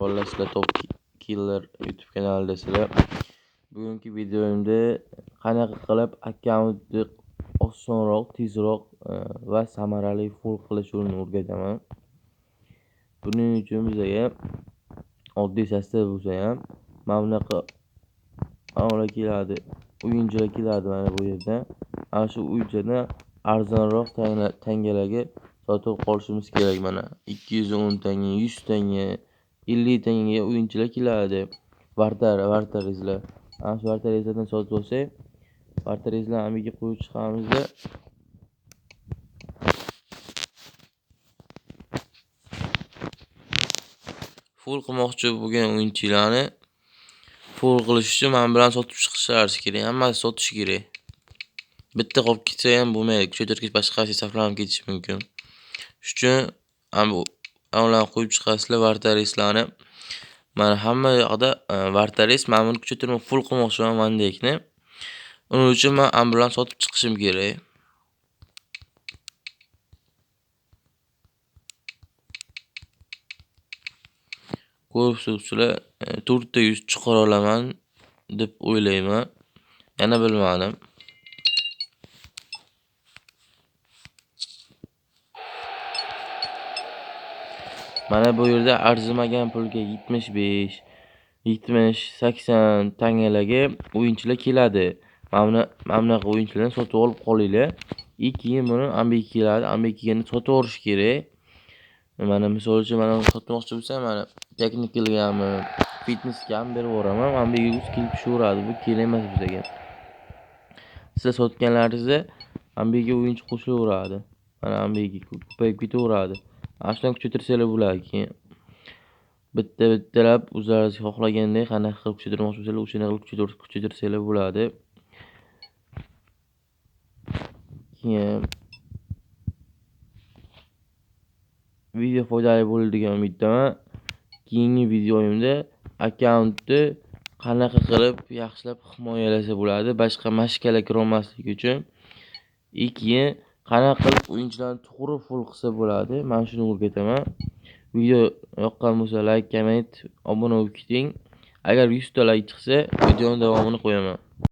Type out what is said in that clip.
Sizlar Top Killer YouTube kanalidasizlar. Bugungi videomda qanaqa qilib akkauntni osonroq, tezroq va samarali full qilish yo'lini o'rgataman. Buning uchun bizga oddiy sostav bo'lsa ham mana bunaqa keladi. O'yinchilar keladi mana bu yerda. Ana shu o'yinchilarni arzonroq tangalarga sotib qolishimiz kerak mana. 210 tanga, 100 tanga, 50 tangaga o'yinchilar keladi. Vartarizlar. Ana shu vartarizlardan sotib olsak, vartarizlarni amiga qo'yib chiqamizda. Full qilmoqchi bo'lgan o'yinchilarni full qilish uchun men bilan sotib chiqishlari kerak. Hammasi sotish kerak. Bitta qolib ketsa ham bo'lmaydi. Kuchaytirgich boshqa saflanib ketishi mumkin. Shuning uchun ularni qo'yib chiqasizlar vartarizlarni. Mana hamma yoqda vartariz, men buni kuchaytirib full qilmoqchiman mandekni. Uning uchun men ambulan sotib chiqishim kerak. Ko'ribsizlar, 4 ta 100 chiqara olaman deb o'ylayman. Yana bilmadim. Mana bu yerda arzimagan pulga 75, 70, 80 tangalarga o'yinchilar keladi. Mana bunaqa o'yinchilarni sotib olib qolinglar. Keyin buni ambiga keladi, ambiga kelganda sotib olish kerak. Mana misol uchun mana sotmoqchi bo'lsam, mana texnikalgami, fitnessgami berib yuboraman. Ambiga kelib tushaveradi. Bu kerak emas bizga. Sizlar sotganlaringizda ambiga o'yinchi qo'shilaveradi. Mana ambiga ko'payib ketaveradi. Ashdan kuchaytirsanglar bo'ladi keyin. Bittalab o'zlaringiz xohlagandek qanaqa qilib kuchaytirmoqchi bo'lsangiz, o'shanaqa qilib kuchaytirsanglar bo'ladi. Keyin video foydali bo'ldi degan umiddaman. Keyingi videoyimda akkauntni qanaqa qilib yaxshilab himoyalasa bo'ladi, boshqa mashkalar kirolmasligi uchun. Keyin qanaqa qilib o'yinchilarni to'g'ri full qilsa bo'ladi, men shuni o'rgataman. Video yoqqan bo'lsa like, comment, obuna bo'lib keting. Agar 100 ta like chiqsa, videoning davomini qo'yaman.